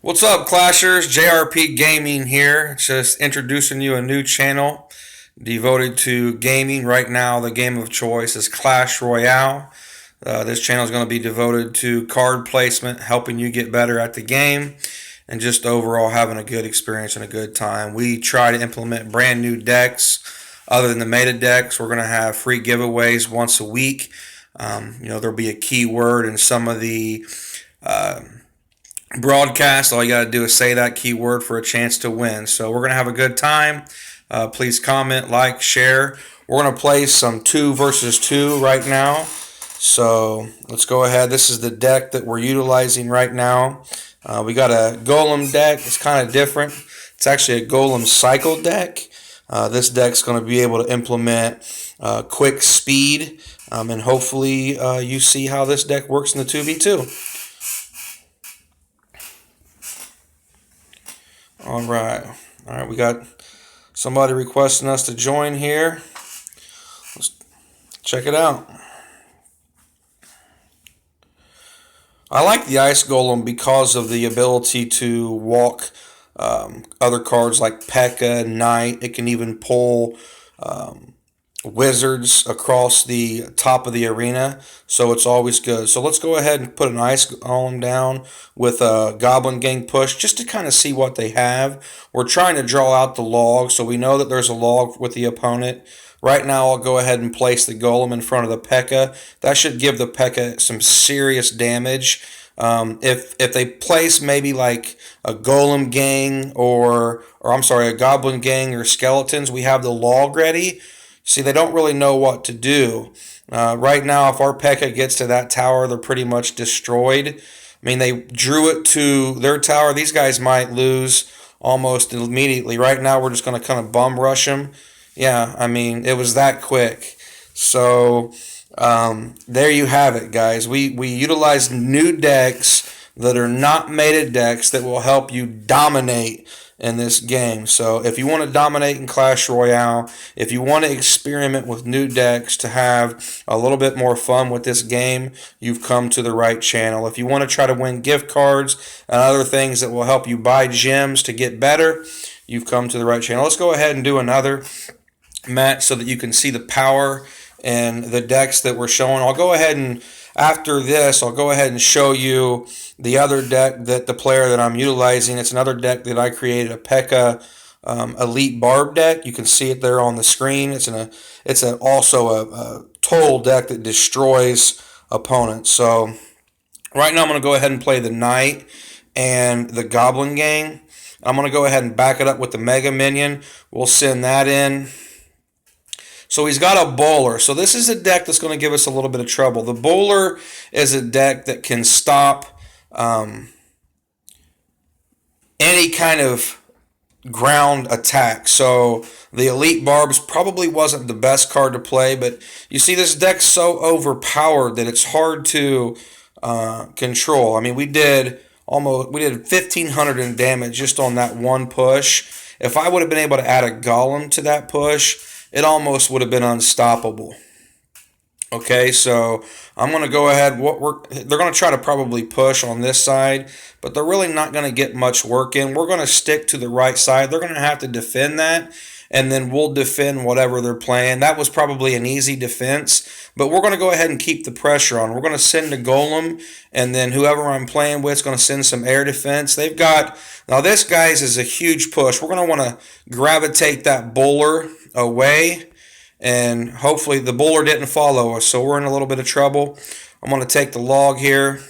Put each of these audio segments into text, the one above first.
What's up, Clashers? JRP Gaming here. Just introducing you a new channel devoted to gaming. Right now, the game of choice is Clash Royale. This channel is going to be devoted to card placement, helping you get better at the game, and just overall having a good experience and a good time. We try to implement brand new decks other than the meta decks. We're going to have free giveaways once a week. There'll be a keyword in some of the uh, broadcast. All you got to do is say that keyword for a chance to win. So we're going to have a good time. Please comment, like, share. We're going to play some 2 versus 2 right now. So let's go ahead. This is the deck that we're utilizing right now. We got a Golem deck. It's kind of different. It's actually a Golem cycle deck. This deck's going to be able to implement quick speed, and hopefully you see how this deck works in the 2v2. All right, we got somebody requesting us to join here. Let's check it out. I like the Ice Golem because of the ability to walk other cards like P.E.K.K.A, Knight. It can even pull wizards across the top of the arena, so it's always good. So let's go ahead and put an Ice Golem down with a Goblin Gang push just to kind of see what they have. We're trying to draw out the log, so we know that there's a log with the opponent. Right now, I'll go ahead and place the Golem in front of the P.E.K.K.A. That should give the P.E.K.K.A some serious damage. If they place maybe like a Golem Gang or I'm sorry, a Goblin Gang or Skeletons, we have the log ready. See, they don't really know what to do. Right now, if our P.E.K.K.A gets to that tower, they're pretty much destroyed. I mean, they drew it to their tower. These guys might lose almost immediately. Right now, we're just going to kind of bum rush them. Yeah, I mean, it was that quick. So there you have it, guys. We utilize new decks that are not meta decks that will help you dominate in this game. So if you want to dominate in Clash Royale, if you want to experiment with new decks to have a little bit more fun with this game, you've come to the right channel. If you want to try to win gift cards and other things that will help you buy gems to get better, you've come to the right channel. Let's go ahead and do another match so that you can see the power and the decks that we're showing. I'll go ahead and after this, I'll go ahead and show you the other deck that the player that I'm utilizing. It's another deck that I created, a P.E.K.K.A Elite Barb deck. You can see it there on the screen. It's also a total deck that destroys opponents. So right now I'm going to go ahead and play the Knight and the Goblin Gang. I'm going to go ahead and back it up with the Mega Minion. We'll send that in. So he's got a bowler. So this is a deck that's going to give us a little bit of trouble. The bowler is a deck that can stop any kind of ground attack. So the Elite Barbs probably wasn't the best card to play, but you see this deck's so overpowered that it's hard to control. I mean, we did 1,500 in damage just on that one push. If I would have been able to add a Golem to that push, it almost would have been unstoppable. Okay, so I'm going to go ahead. They're going to try to probably push on this side, but they're really not going to get much work in. We're going to stick to the right side. They're going to have to defend that, and then we'll defend whatever they're playing. That was probably an easy defense, but we're going to go ahead and keep the pressure on. We're going to send a Golem, and then whoever I'm playing with is going to send some air defense. Now this, guys, is a huge push. We're going to want to gravitate that bowler away, and hopefully the bowler didn't follow us, so we're in a little bit of trouble. I'm going to take the log here.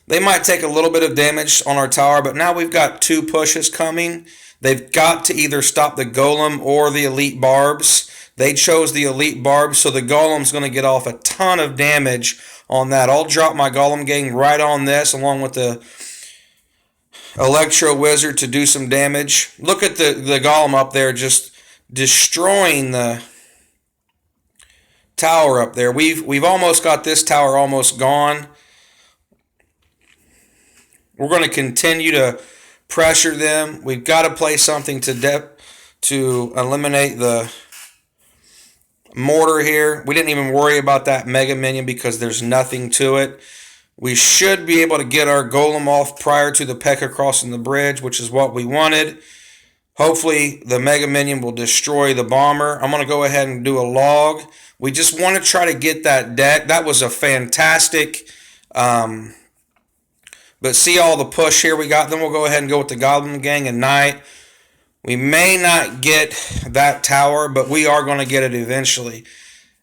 They might take a little bit of damage on our tower, but now we've got 2 pushes coming. They've got to either stop the Golem or the Elite Barbs. They chose the Elite Barbs, so the Golem's going to get off a ton of damage on that. I'll drop my Golem Gang right on this along with the Electro Wizard to do some damage. Look at the Golem up there just destroying the tower up there. We've almost got this tower almost gone. We're going to continue to pressure them. We've got to play something to eliminate the mortar here. We didn't even worry about that Mega Minion because there's nothing to it. We should be able to get our golem off prior to the P.E.K.K.A crossing the bridge, which is what we wanted. Hopefully the Mega Minion will destroy the bomber. I'm going to go ahead and do a log. We just want to try to get that deck. That was a fantastic... but see all the push here we got. Then we'll go ahead and go with the Goblin Gang at night. We may not get that tower, but we are going to get it eventually.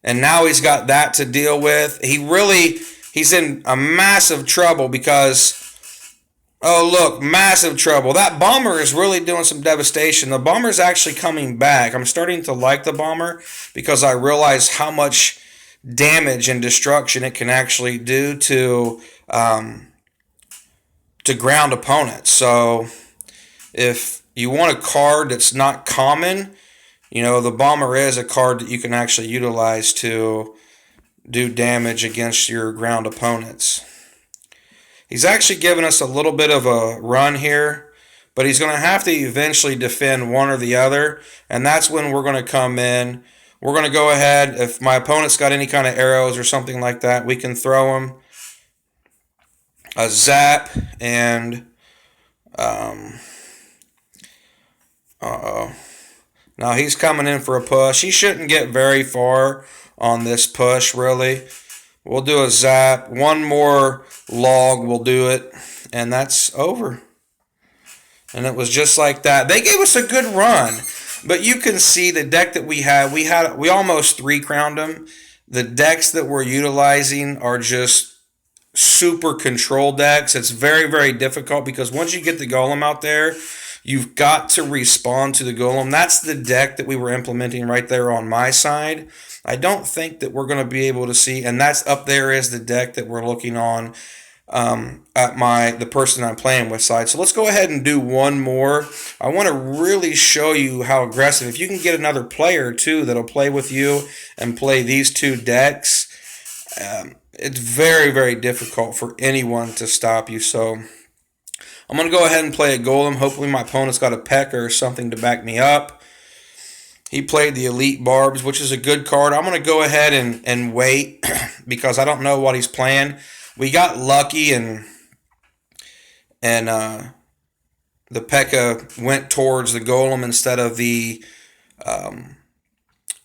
And now he's got that to deal with. He's in a massive trouble because... Oh, look, massive trouble. That bomber is really doing some devastation. The bomber's actually coming back. I'm starting to like the bomber because I realize how much damage and destruction it can actually do to ground opponents. So if you want a card that's not common, the bomber is a card that you can actually utilize to do damage against your ground opponents. He's actually given us a little bit of a run here, but he's going to have to eventually defend one or the other, and that's when we're going to come in. We're going to go ahead. If my opponent's got any kind of arrows or something like that, we can throw him a zap and now he's coming in for a push. He shouldn't get very far on this push, really. We'll do a zap. One more log will do it, and that's over. And it was just like that. They gave us a good run, but you can see the deck that we had. We almost 3-crowned them. The decks that we're utilizing are just super control decks. It's very, very difficult because once you get the Golem out there, you've got to respond to the Golem. That's the deck that we were implementing right there on my side. I don't think that we're going to be able to see, and that's up there is the deck that we're looking on at the person I'm playing with side. So let's go ahead and do one more. I want to really show you how aggressive. If you can get another player too that'll play with you and play these two decks, it's very, very difficult for anyone to stop you. So I'm going to go ahead and play a Golem. Hopefully my opponent's got a P.E.K.K.A or something to back me up. He played the Elite Barbs, which is a good card. I'm going to go ahead and wait because I don't know what he's playing. We got lucky and the P.E.K.K.A went towards the Golem instead of the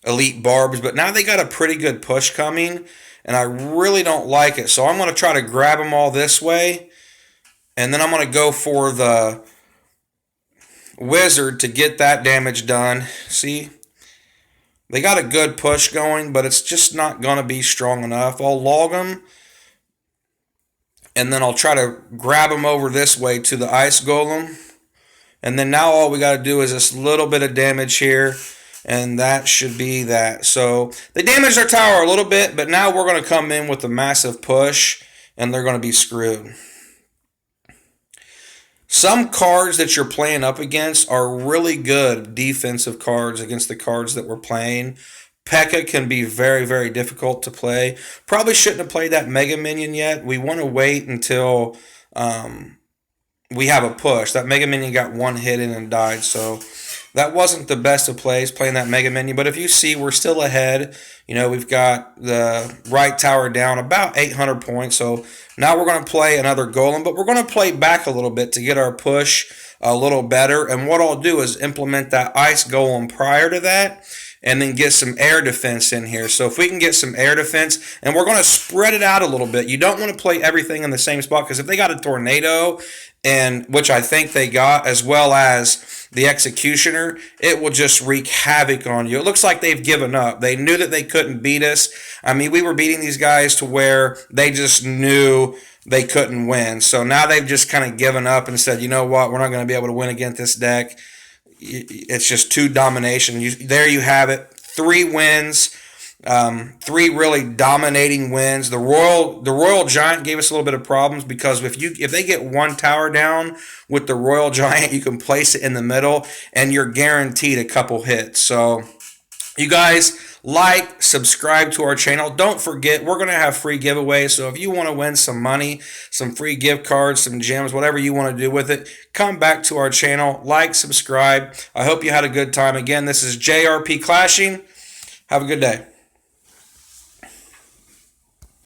Elite Barbs. But now they got a pretty good push coming, and I really don't like it. So I'm going to try to grab them all this way, and then I'm going to go for the Wizard to get that damage done. See? They got a good push going, but it's just not going to be strong enough. I'll log them, and then I'll try to grab them over this way to the Ice Golem. And then now all we got to do is this little bit of damage here, and that should be that. So they damaged our tower a little bit, but now we're going to come in with a massive push, and they're going to be screwed. Some cards that you're playing up against are really good defensive cards against the cards that we're playing. P.E.K.K.A can be very, very difficult to play. Probably shouldn't have played that Mega Minion yet. We want to wait until we have a push. That Mega Minion got one hit in and died, so that wasn't the best of plays, playing that Mega Minion. But if you see, we're still ahead. We've got the right tower down about 800 points. So now we're going to play another Golem, but we're going to play back a little bit to get our push a little better. And what I'll do is implement that Ice Golem prior to that, and then get some air defense in here. So if we can get some air defense, and we're going to spread it out a little bit. You don't want to play everything in the same spot, because if they got a tornado, and which I think they got, as well as the Executioner, it will just wreak havoc on you. It looks like they've given up. They knew that they couldn't beat us. I mean, we were beating these guys to where they just knew they couldn't win. So now they've just kind of given up and said, you know what, we're not going to be able to win against this deck. It's just too domination. There you have it. 3 wins. 3 really dominating wins. The Royal Giant gave us a little bit of problems, because if they get one tower down with the Royal Giant, you can place it in the middle and you're guaranteed a couple hits. So you guys, like, subscribe to our channel. Don't forget, we're going to have free giveaways. So if you want to win some money, some free gift cards, some gems, whatever you want to do with it, come back to our channel. Like, subscribe. I hope you had a good time. Again, this is JRP Clashing. Have a good day.